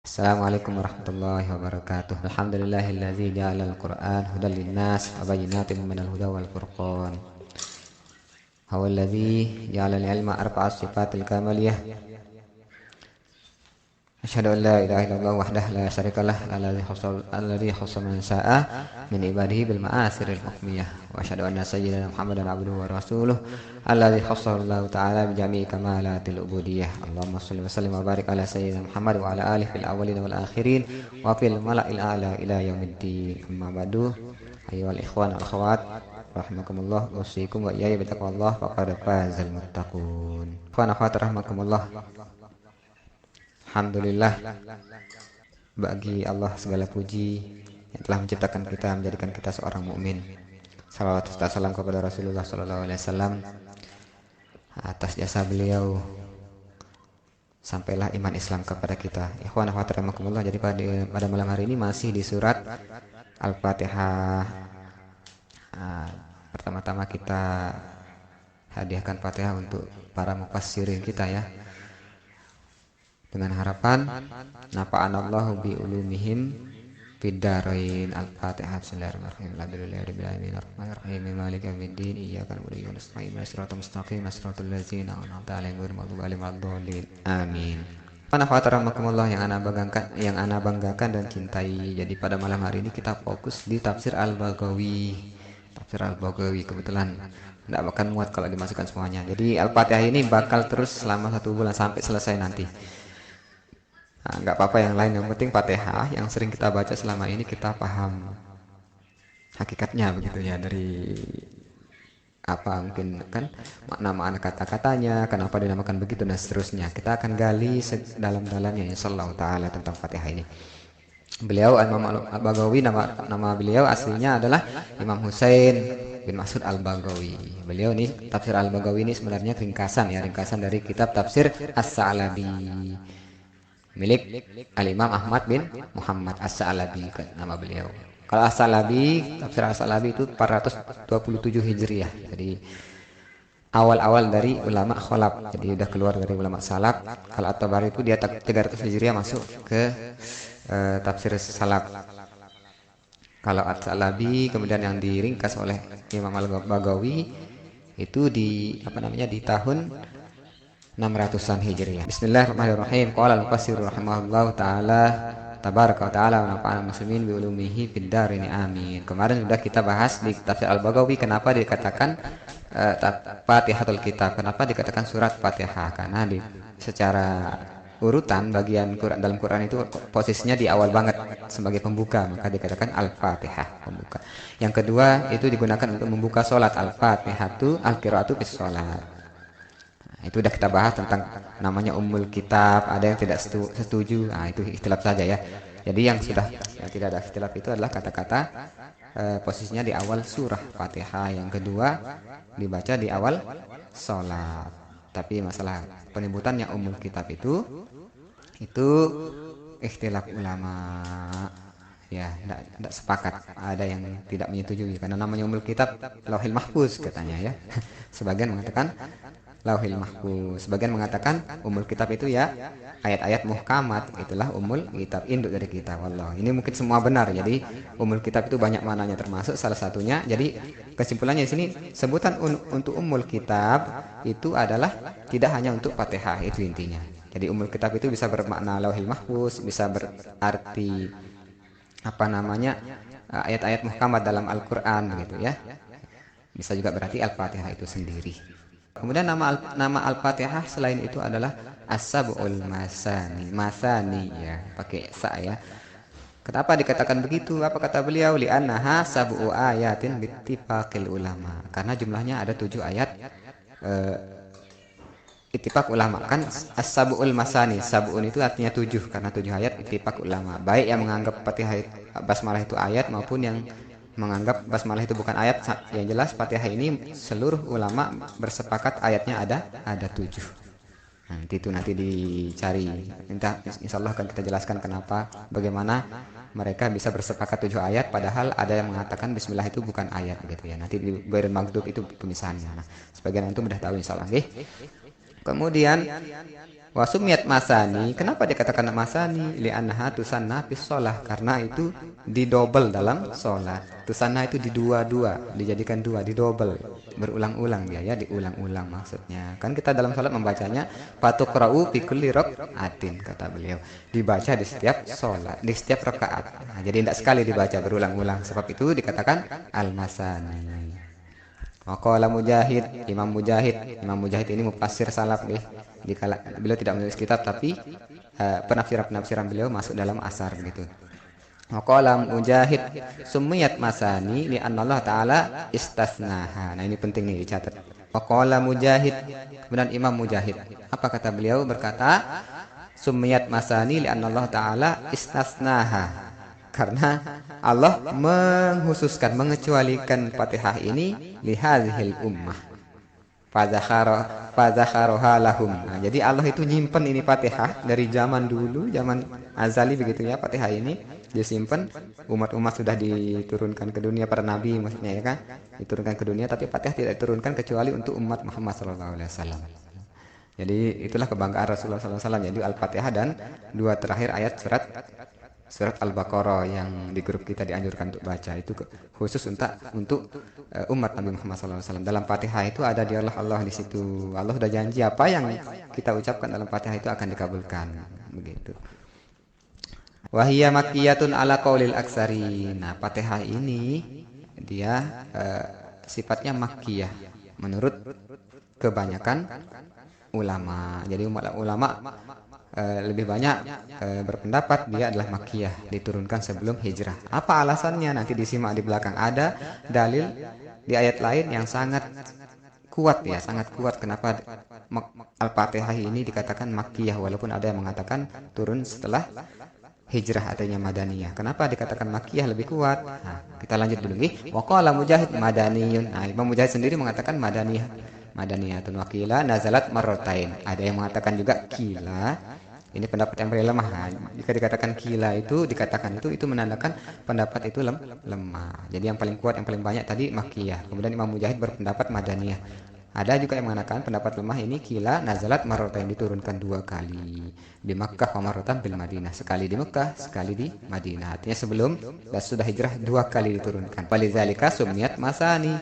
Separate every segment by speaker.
Speaker 1: Assalamualaikum warahmatullahi wabarakatuh. Alhamdulillahilladzi ja'alal Qur'an hudan linnas wa bayyinatin minal huda wal furqan. Huwallazi ja'alal ilma arba'a sifatil kamaliyah. Asyhadu an la ilaha illallah wahdahu la syarikalah alladzi khassa man syaa min ibadihi bil ma'asiril hukmiyah wa asyhadu anna sayyidina Muhammadan abduhu wa rasuluh alladzi khassahu Allah ta'ala bi jami'i kamalatil ubudiyyah. Allahumma shalli wa sallim wa barik ala sayyidina Muhammad wa ala alihi fil awwalin wal akhirin wa fil mala'il a'la ila yaumiddin. Amma ba'du. Ayyuhal ikhwan wal akhwat rahimakumullah, usikum wa iyaya bi taqwallah faqad fazal muttaqun. Ikhwan akhwat rahimakumullah. Alhamdulillah, bagi Allah segala puji yang telah menciptakan kita, menjadikan kita seorang mukmin. Salawat serta salam kepada Rasulullah SAW. Atas jasa beliau sampailah iman Islam kepada kita. Ikhwan akhwat rahimakumullah. Jadi pada malam hari ini masih di surat Al-Fatihah. Pertama-tama kita hadiahkan Fatihah untuk para mufassirin kita ya, dengan harapan nafa'anallahu bi ulumihim fiddarain. Al-Fatihah. Bismillahirrahmanirrahim. Alhamdulillahirabbil alamin arrahmanirrahim maliki yaumiddin iyyaka na'budu wa iyyaka nasta'in ihdinas mustaqim siratal ladzina an'amta alaihim ghairil maghdubi alaihim waladdallin. Amin. Rahmatullah yang ana banggakan dan cintai. Jadi pada malam hari ini kita fokus di tafsir Al-Baghawi. Tafsir Al-Baghawi kebetulan tidak akan muat kalau dimasukkan semuanya. Jadi Al-Fatihah ini bakal terus selama 1 bulan sampai selesai nanti. Nggak apa-apa yang lain, yang penting Fatihah yang sering kita baca selama ini kita paham hakikatnya begitu ya, dari apa mungkin kan makna-makna kata-katanya, kenapa dinamakan begitu dan seterusnya. Kita akan gali sedalam-dalamnya insyaallah taala tentang Fatihah ini. Beliau Imam Al-Baghawi, nama beliau aslinya adalah Imam Husain bin Mas'ud Al-Baghawi. Beliau ini tafsir Al-Baghawi ini sebenarnya ringkasan dari kitab tafsir As-Sa'labi milik Al-Imam Ahmad bin Muhammad As-Sa'labi, nama beliau. Kalau As-Sa'labi, tafsir As-Sa'labi itu 427 Hijriah. Jadi awal-awal dari ulama khalaf. Jadi udah keluar dari ulama salaf. Kalau At-Tabari itu dia 300 Hijriah masuk ke tafsir salaf. Kalau As-Sa'labi kemudian yang diringkas oleh Imam Al-Baghawi itu di tahun 600-an Hijriah. Bismillahirrahmanirrahim. Qala al-mufassir rahimahullahu taala tabaraka wa taala wa nafa'ana muslimin bi ulumihi fid darin amin. Kemarin sudah kita bahas di tafsir Al-Baghawi kenapa dikatakan Fatihatul Kitab, kenapa dikatakan surat Fatihah, karena secara urutan bagian Quran, dalam Quran itu posisinya di awal banget sebagai pembuka, maka dikatakan Al-Fatihah, pembuka. Yang kedua itu digunakan untuk membuka salat, Al-Fatihatu al-qiraatu fis salat. Itu udah kita bahas tentang namanya Ummul Kitab, ada yang tidak setuju. Itu ikhtilaf saja ya. Jadi yang tidak ada ikhtilaf itu adalah kata-kata posisinya di awal surah Fatihah, yang kedua dibaca di awal sholat. Tapi masalah penyebutannya Ummul Kitab itu ikhtilaf ulama ya, tidak sepakat, ada yang tidak menyetujui karena namanya Ummul Kitab Lauhil Mahfuz katanya ya. Sebagian mengatakan Lauhil Mahfuz, sebagian mengatakan Ummul Kitab itu ya ayat-ayat muhkamat, itulah Ummul Kitab, induk dari kitab. Wallah, ini mungkin semua benar. Jadi Ummul Kitab itu banyak maknanya, termasuk salah satunya. Jadi kesimpulannya di sini sebutan untuk Ummul Kitab itu adalah tidak hanya untuk Fatihah, itu intinya. Jadi Ummul Kitab itu bisa bermakna Lauhil Mahfuz, bisa berarti ayat-ayat muhkamat dalam Al-Qur'an begitu ya. Bisa juga berarti Al-Fatihah itu sendiri. Kemudian nama Al-Fatihah selain itu adalah As-Sab'ul Masani ya, pakai sa ya. Kenapa dikatakan begitu? Apa kata beliau? Li'annaha sab'u ayatin bittifaqil ulama. Karena jumlahnya ada 7 ayat. Ittifaq ulama kan As-Sab'ul Masani. Sab'un itu artinya 7 karena 7 ayat ittifaq ulama. Baik yang menganggap Fatihah basmalah itu ayat maupun yang menganggap basmalah itu bukan ayat. Yang jelas Fatihah ini seluruh ulama bersepakat ayatnya ada 7. Nanti dicari, insyaallah akan kita jelaskan bagaimana mereka bisa bersepakat 7 ayat padahal ada yang mengatakan bismillah itu bukan ayat gitu ya. Nanti di Ghairil Maghdub itu pemisahannya. Sebagian itu sudah tahu insyaallah nggih. Kemudian wasumiyat masani, kenapa dikatakan masani? Li'annaha tusanna fis shalah, karena itu didobel dalam sholat. Tusanna itu didua-dua, dijadikan dua, didobel, berulang-ulang dia ya, diulang-ulang maksudnya. Kan kita dalam sholat membacanya fatuqra'u fi kulli raka'atin, kata beliau. Dibaca di setiap sholat, di setiap rakaat. Nah, jadi tidak sekali dibaca berulang-ulang, sebab itu dikatakan al-masani. Waqala Mujahid, Imam Mujahid ini mufassir salaf deh. Beliau tidak menulis kitab, tapi penafsiran beliau masuk dalam asar begitu. Waqala Mujahid, sumiyat masani li Allah taala istasnaha. Nah, ini penting nih dicatat. Waqala Mujahid, kemudian Imam Mujahid, apa kata beliau? Berkata, sumiyat masani li Allah taala istasnaha, karena Allah menghususkan, mengecualikan Fatihah ini lihazihil ummah fadzakharoha lahum. Nah, jadi Allah itu nyimpen ini Fatihah dari zaman dulu, zaman azali begitu ya. Fatihah ini disimpan, umat-umat sudah diturunkan ke dunia, para nabi maksudnya ya kan, diturunkan ke dunia, tapi Fatihah tidak diturunkan kecuali untuk umat Muhammad SAW. Jadi itulah kebanggaan Rasulullah SAW. Jadi Al-Fatihah dan dua terakhir ayat surat Al-Baqarah yang di grup kita dianjurkan untuk baca itu khusus untuk umat Nabi Muhammad SAW. Dalam Fatihah itu ada dialog Allah di situ. Allah sudah janji apa yang kita ucapkan dalam Fatihah itu akan dikabulkan. Begitu. Wahiyya makkiyatun ala qaulil aksari. Nah, Fatihah ini dia sifatnya makkiyah menurut kebanyakan ulama. Jadi ulama lebih banyak berpendapat dia adalah makkiyah, diturunkan sebelum hijrah. Apa alasannya? Nanti disimak di belakang. Ada dalil di ayat lain yang sangat kuat ya, sangat kuat kenapa Al-Fatihah ini dikatakan makkiyah, walaupun ada yang mengatakan turun setelah hijrah ataunya madaniyah. Kenapa dikatakan makkiyah lebih kuat? Nah, kita lanjut dulu nih. Waqala Mujahid madaniyun. Nah, Imam Mujahid sendiri mengatakan madaniyatun wakila nazalat marrotain. Ada yang mengatakan juga kila. Ini pendapat yang paling lemah. Nah, jika dikatakan kila itu menandakan pendapat itu lemah. Jadi yang paling kuat, yang paling banyak tadi makkiyah. Kemudian Imam Mujahid berpendapat madaniyah. Ada juga yang mengatakan pendapat lemah ini kila nazalat marrotain, diturunkan dua kali di Makkah wa marrotan bil Madinah, sekali di Mekah, sekali di Madinah. Artinya sebelum dan sudah hijrah dua kali diturunkan. Walizalika sumiyat masani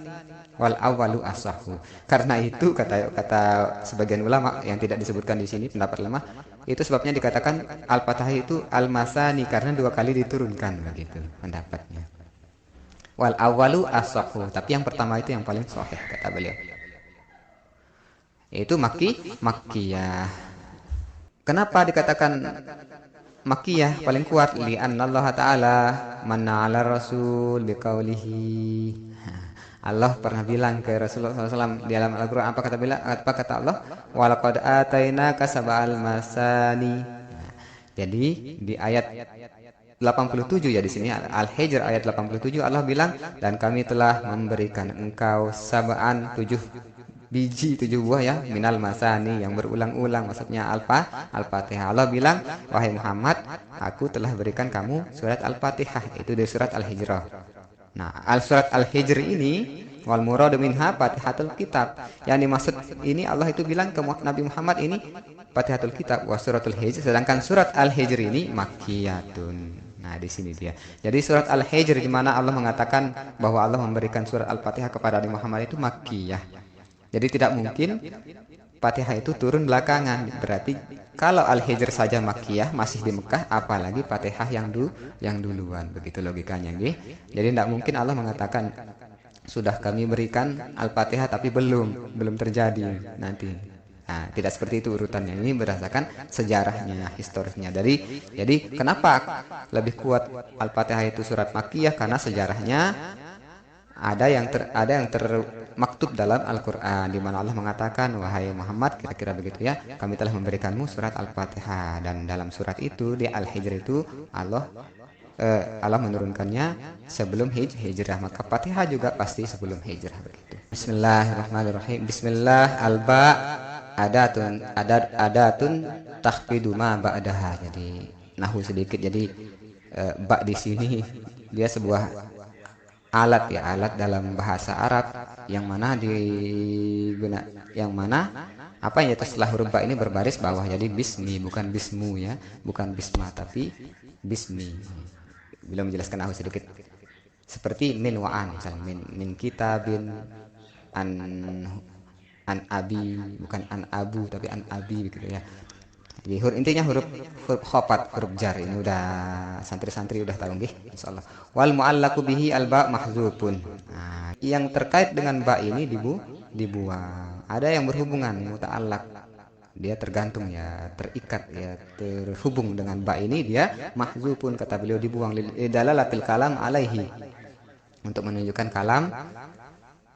Speaker 1: wal awalu asahu. Karena itu kata sebagian ulama yang tidak disebutkan di sini, pendapat lemah, itu sebabnya dikatakan Al-Fatihah itu al-masani karena dua kali diturunkan, begitu pendapatnya. Wal awalu asahu, tapi yang pertama itu yang paling sahih kata beliau. Itu makkiyah. Kenapa dikatakan makkiyah paling kuat? Li'anna Allah Ta'ala manna 'ala Rasul biqaulihi. Allah pernah bilang ke Rasulullah SAW di dalam Al-Quran, apa kata Allah? Walaqad atainaka sab'al masani. Jadi di ayat 87 ya, di sini Al-Hijr ayat 87 Allah bilang, dan kami telah memberikan engkau sab'an 7 biji, 7 buah ya, minal masani yang berulang-ulang, maksudnya Al-Fatihah. Allah bilang, wahai Muhammad, aku telah berikan kamu surat Al-Fatihah, itu dari surat Al-Hijrah. Nah, surat Al-Hijr ini wal muradu minha Fatihatul Kitab. Yang dimaksud ini Allah itu bilang ke Nabi Muhammad ini Fatihatul Kitab wa suratul Hijr, sedangkan surat Al-Hijr ini makkiyatun. Nah, di sini dia. Jadi surat Al-Hijr di mana Allah mengatakan bahwa Allah memberikan surat Al-Fatihah kepada Nabi Muhammad itu makkiyah. Jadi tidak mungkin Fatihah itu turun belakangan. Berarti kalau Al-Hijr saja makkiyah, masih di Mekah, apalagi Fatihah yang duluan. Begitu logikanya, nggih. Jadi tidak mungkin Allah mengatakan sudah kami berikan Al-Fatihah tapi belum terjadi nanti. Nah, tidak seperti itu urutannya. Ini berdasarkan sejarahnya, historisnya. Jadi kenapa lebih kuat Al-Fatihah itu surat makkiyah? Karena sejarahnya ada yang termaktub dalam Al-Quran, di mana Allah mengatakan, wahai Muhammad, kira-kira begitu ya, kami telah memberikanmu surat Al-Fatihah, dan dalam surat itu di Al-Hijr itu Allah menurunkannya sebelum hijrah, maka Fatihah juga pasti sebelum hijrah, begitu. Bismillahirrahmanirrahim. Bismillah, alba adatun takhfidu ma ba'daha. Jadi nahu sedikit. Jadi ba di sini dia sebuah alat dalam bahasa Arab yang mana Apa yang setelah huruf ba ini berbaris bawah, jadi bismi, bukan bismu ya, bukan bisma tapi bismi. Belum menjelaskan nahu sedikit. Seperti min wa an, misalnya min kitabin, an abi, bukan an abu tapi an abi begitu ya. Jadi intinya huruf khopat, huruf jar. Ini udah santri-santri udah tahu nggih insyaallah. Wal muallaqu bihi al ba mahdzufun. Nah, yang terkait dengan ba ini dibuang. Ada yang berhubungan muta'allaq. Dia tergantung ya, terikat ya, terhubung dengan ba ini dia mahdzufun, kata beliau dibuang lidalalatil kalam alaihi. Untuk menunjukkan kalam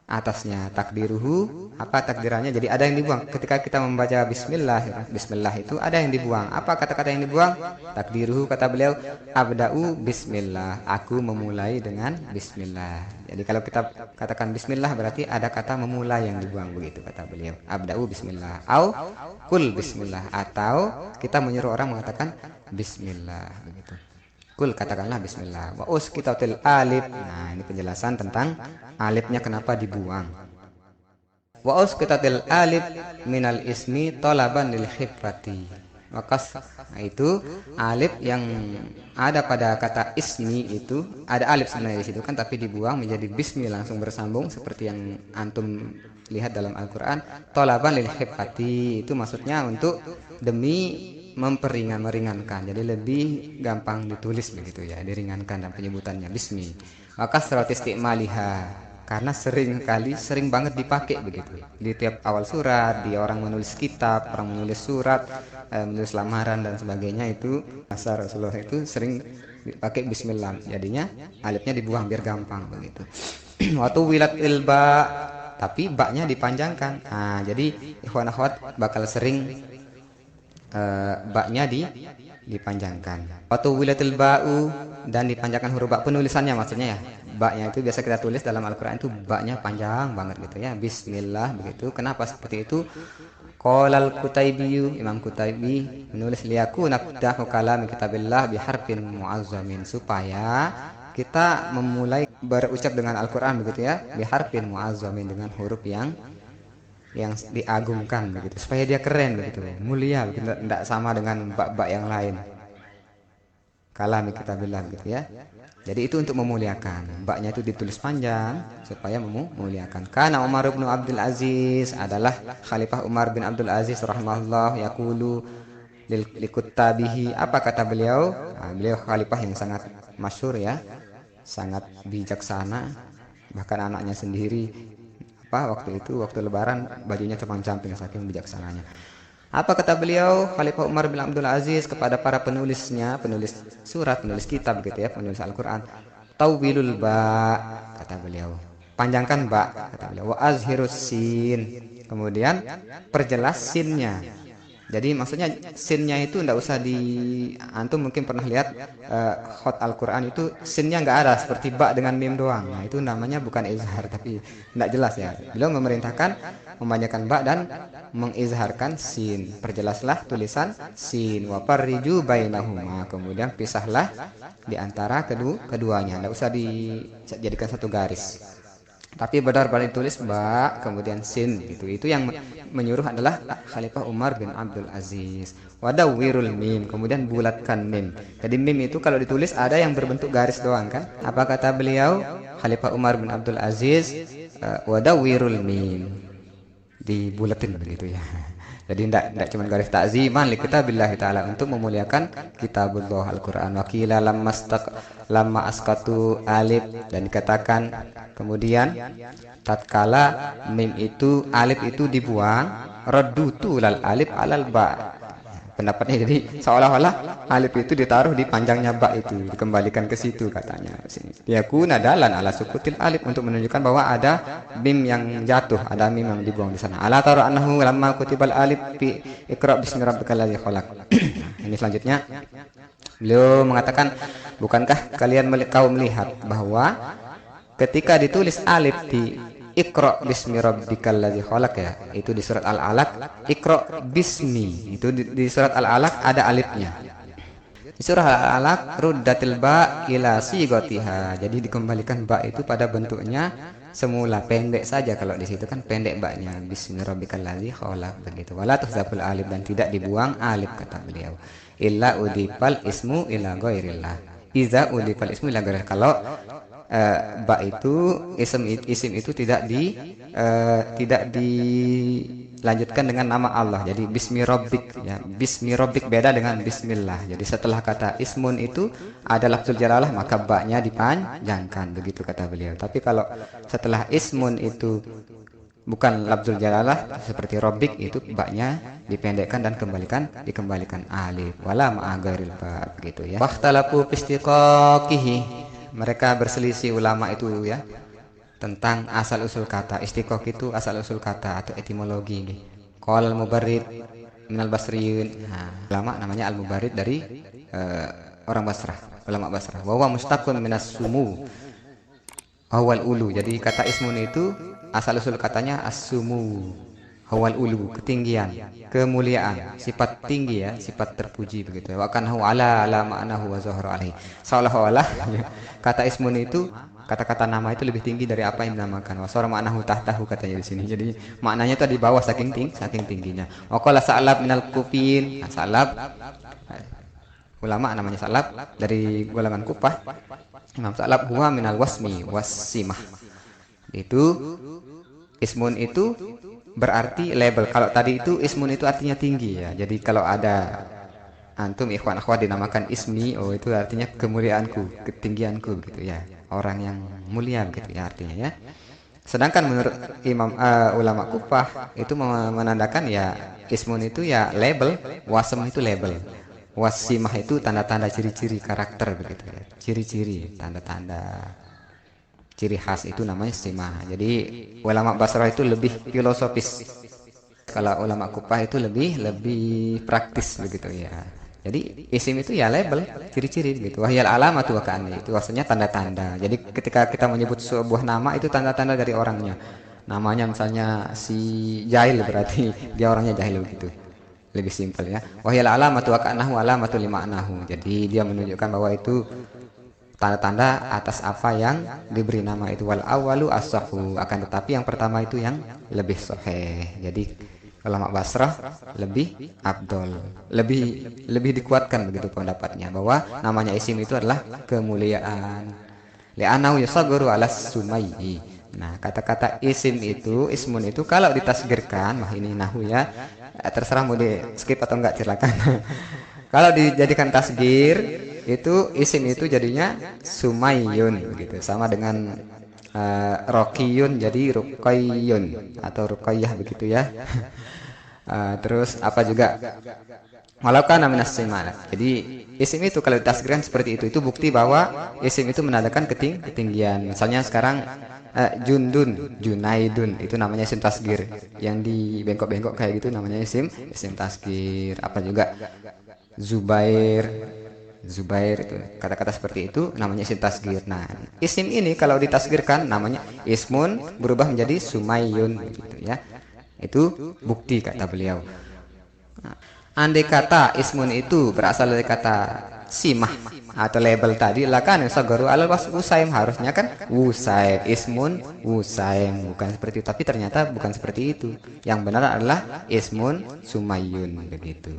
Speaker 1: atasnya, takdiruhu, apa takdirannya, jadi ada yang dibuang ketika kita membaca bismillah. Bismillah itu ada yang dibuang. Apa kata-kata yang dibuang? Takdiruhu, kata beliau, abda'u bismillah, aku memulai dengan bismillah. Jadi kalau kita katakan bismillah berarti ada kata memulai yang dibuang, begitu kata beliau, abda'u bismillah, au kul bismillah, atau kita menyuruh orang mengatakan bismillah, begitu. Kul, katakanlah bismillah. Wa uskitatil alif. Nah, ini penjelasan tentang alifnya kenapa dibuang. Wa uskitatil alif minal ismi talaban lil khifati. Wakas, nah itu alif yang ada pada kata ismi itu ada alif sebenarnya di situ kan, tapi dibuang menjadi bismi, langsung bersambung seperti yang antum lihat dalam Al-Qur'an. Talaban lil khifati itu maksudnya untuk demi meringankan, jadi lebih gampang ditulis begitu ya, diringankan dan penyebutannya bismi. Maka surat istiqmaliha, karena sering banget dipakai begitu di tiap awal surat, di orang menulis kitab, orang menulis surat, menulis lamaran dan sebagainya, itu bahasa Rasulullah itu sering dipakai bismillah, jadinya alifnya dibuang biar gampang begitu. Waktu wilat ilba, tapi baknya dipanjangkan. Nah, jadi ikhwan akhwat bakal sering baknya dipanjangkan. Atau wilatil ba'u, dan dipanjangkan huruf ba penulisannya maksudnya ya. Baknya itu biasa kita tulis dalam Al-Qur'an itu baknya panjang banget gitu ya. Bismillah begitu. Kenapa seperti itu? Qalal Qutaibi, Imam Qutaibi menulis liyakuna fatahu kalam kitabillah biharfin muazzamin, supaya kita memulai berucap dengan Al-Qur'an begitu ya, biharfin muazzamin, dengan huruf yang diagungkan begitu, supaya dia keren begitu, mulia begitu, tidak sama dengan bak-bak yang lain. Kalam kitabillah begitu ya. Jadi itu untuk memuliakan, baknya itu ditulis panjang supaya memuliakan. Karena Umar bin Abdul Aziz adalah Khalifah Umar bin Abdul Aziz rahimahullah, yaqulu likuttabihi, apa kata beliau? Nah, beliau khalifah yang sangat masyhur ya, sangat bijaksana, bahkan anaknya sendiri waktu lebaran bajunya compang-camping saking bijaksananya. Apa kata beliau Khalifah Umar bin Abdul Aziz kepada para penulisnya, penulis surat, penulis kitab gitu ya, penulis Al-Qur'an? Tawwilul ba, kata beliau, panjangkan ba, kata beliau. Wa azhirus sin, kemudian perjelas sinnya. Jadi maksudnya sinnya itu enggak usah antum mungkin pernah lihat khot Al-Qur'an itu sinnya enggak ada, seperti ba dengan mim doang. Nah, itu namanya bukan izhar, tapi enggak jelas ya. Beliau memerintahkan memanjangkan ba dan mengizharkan sin. Perjelaslah tulisan sin, wa farriju bainahuma, kemudian pisahlah di antara keduanya. Enggak usah dijadikan satu garis, tapi benar-benar ditulis ba kemudian sin gitu. Itu yang menyuruh adalah Khalifah Umar bin Abdul Aziz. Wadawwirul mim, kemudian bulatkan mim. Jadi mim itu kalau ditulis ada yang berbentuk garis doang kan. Apa kata beliau Khalifah Umar bin Abdul Aziz? Wadawwirul mim, dibulatin begitu ya. Jadi tidak cuma garis takziman li kitabillah taala, untuk memuliakan kitabullah Al-Qur'an. Wakila lamma askatu alif, dan dikatakan kemudian tatkala mim itu alif itu dibuang, raddutu lal alif alal ba. Pendapatnya jadi seolah-olah alif itu ditaruh di panjangnya ba, itu dikembalikan ke situ katanya. Yakuna dalan ala sukutil alif, untuk menunjukkan bahwa ada mim yang jatuh, ada mim yang dibuang di sana. Ala tara annahu lamma kutibal alif fi iqra bismi rabbikal ladzi khalaq. Ini selanjutnya beliau mengatakan, bukankah kau melihat bahwa ketika ditulis alif di Iqra bismi rabbikal ladzi khalaq ya, itu di surat Al-Alaq, Iqra bismi, itu di surat Al-Alaq ada alifnya. Surah Al-Alaq ruddatil ba ila sigotiha. Jadi dikembalikan ba itu pada bentuknya semula, pendek saja. Kalau di situ kan pendek baknya, bismillahirrahmanirrahim khalaq begitu. Wala tuhzaful alif, dan tidak dibuang alif kata beliau. Illa udifal ismu ila ghairillah. Iza udifal ismu ila ghairillah. Kalau ba itu isim itu tidak dilanjutkan dengan nama Allah. Jadi bismi rabbik ya. Bismi rabbik beda dengan bismillah. Jadi setelah kata ismun itu ada lafzul jalalah, maka ba-nya dipanjangkan begitu kata beliau. Tapi kalau setelah ismun itu bukan lafzul jalalah seperti rabbik, itu ba-nya dipendekkan dan dikembalikan alif. Wala ma'a ghairil ba gitu ya. Waqtalafu istiqaqihi. Mereka berselisih ulama itu ya tentang asal usul kata. Istiqoq itu asal usul kata atau etimologi. Qala al-Mubarrid minal Basriyin. Nah, ulama namanya al-Mubarrid dari orang Basrah, ulama Basrah. Wa huwa mustaqun minas sumu awal ulu. Jadi kata ismun itu asal usul katanya as-sumu awal ulu, ketinggian, kemuliaan, sifat tinggi ya, sifat terpuji begitu. Wa kanahu ala ma'nahu wa zahara alaihi. Seolah-olah kata ismun itu, kata-kata nama itu lebih tinggi dari apa yang dinamakan. Wa sara ma'nahu tahtahu katanya di sini. Jadi maknanya itu di bawah saking tingginya. Wa qala Sa'lab minal Kufin. Nah, Sa'lab ulama namanya Sa'lab dari golongan Kufah. Imam Sa'lab huwa minal wasimah. Itu ismun itu berarti label. Kalau tadi itu ismun itu artinya tinggi ya. Jadi kalau ada antum ikhwan akhwat dinamakan ismi, oh itu artinya kemuliaanku, ketinggianku gitu ya. Orang yang mulia gitu ya artinya ya. Sedangkan menurut ulama Kufah itu menandakan ya ismun itu ya label, wasem itu label. Wasimah itu tanda-tanda ciri-ciri karakter begitu ya. Ciri-ciri, tanda-tanda ciri khas itu namanya istimah. Jadi ulama Basrah itu lebih filosofis. Kalau ulama Kufah itu lebih praktis begitu ya. Jadi isim itu ya label, ciri-ciri gitu. Wahyal alamatu wa ka'anni, itu maksudnya tanda-tanda. Jadi ketika kita menyebut sebuah nama itu tanda-tanda dari orangnya. Namanya misalnya si Jahil, berarti dia orangnya jahil begitu. Lebih simpel ya. Wahyal alamatu wa ka'annahu alamatu lima'nahu. Jadi dia menunjukkan bahwa itu tanda-tanda atas apa yang diberi nama itu. Wal awalu as-sahhu, akan tetapi yang pertama itu yang lebih sahih. Jadi ulama Basrah lebih afdol, lebih dikuatkan begitu pendapatnya bahwa namanya isim itu adalah kemuliaan. Li'annahu yusagharu ala sumayyi. Nah, kata-kata isim itu, ismun itu kalau ditasgirkan, wah ini nahu ya. Terserah mau di skip atau enggak silakan. Kalau dijadikan tasgir itu isim itu jadinya Sumayyun begitu, sama dengan Rokiyun jadi Ruqayyun atau Ruqayyah begitu ya. Terus apa juga Malaukan minas simal. Jadi isim itu kalau ditasgirkan seperti itu bukti bahwa isim itu menandakan ketinggian. Misalnya sekarang Jundun, Junaidun itu namanya isim tasgir. Yang di bengkok-bengkok kayak gitu namanya isim tasgir. Apa juga Zubair itu kata-kata seperti itu namanya isim tasgir. Nah, isim ini kalau ditasgirkan namanya ismun berubah menjadi Sumayyun gitu ya. Itu bukti kata beliau. Nah, andai kata ismun itu berasal dari kata simah atau label tadi, lakan sagaru alal usaim, harusnya kan usaim, ismun usaim, bukan seperti itu. Tapi ternyata bukan seperti itu. Yang benar adalah ismun Sumayyun begitu.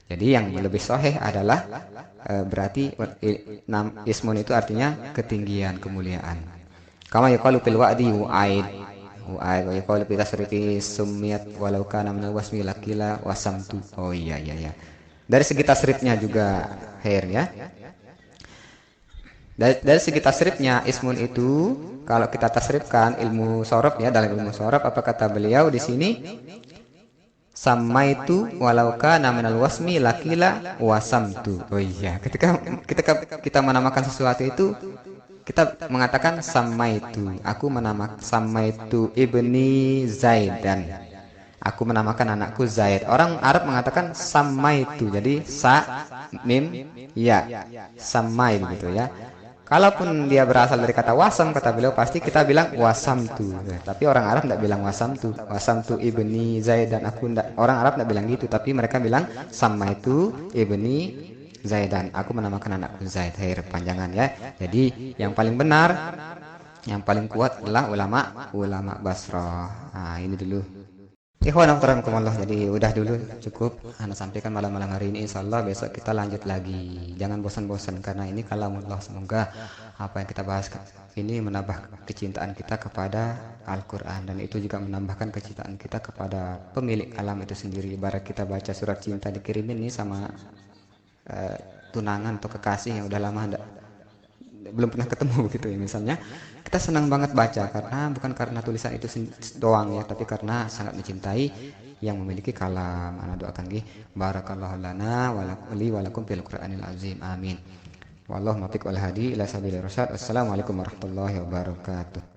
Speaker 1: Jadi yang lebih sahih adalah berarti ismun itu artinya ketinggian, kemuliaan. Kama yaqalu fil wa'di wa'id wa yaqalu fi tasrifi summiyat walau kana min wasmi lakila wasamtu. Oh iya. Dari segi tasrifnya juga khair ya. Dari segi tasrifnya ismun itu kalau kita tasrifkan ilmu sorof ya, dalam ilmu sorof apa kata beliau di sini? Sama itu walau kana minal wasmi lakila wasamtu. Oh iya, ketika kita menamakan sesuatu itu kita mengatakan sama itu. Aku menamakan sama itu ibni Zaidan. Aku menamakan anakku Zaid. Orang Arab mengatakan sama itu. Jadi sa mim ya sama gitu ya. Kalaupun dia berasal dari kata wasam, kata beliau pasti kita bilang wasamtu. Tapi orang Arab tidak bilang wasamtu ibni Zaid, dan aku enggak, orang Arab tidak bilang gitu, tapi mereka bilang sama itu ibni Zaidan. Aku menamakan anakku Zaid. Hei, panjangan ya. Jadi yang paling benar, yang paling kuat adalah ulama Basrah. Nah, ini dulu. Ikhwan Allah. Jadi udah dulu cukup Anda sampaikan malam-malam hari ini. Insyaallah besok kita lanjut lagi. Jangan bosan-bosan karena ini kalamullah. Semoga apa yang kita bahas ini menambah kecintaan kita kepada Al-Qur'an, dan itu juga menambahkan kecintaan kita kepada pemilik alam itu sendiri. Ibarat kita baca surat cinta dikirimin nih sama tunangan atau kekasih yang udah lama belum pernah ketemu gitu ya misalnya, kita senang banget baca karena bukan karena tulisan itu doang ya, tapi karena sangat mencintai yang memiliki kalam. Ana doakan nggih barakallahu lana wa lakum fil Qur'anil azim, amin. Wallahu muwaffiq wal hadi ila sabilir rasyad. Wassalamualaikum warahmatullahi wabarakatuh.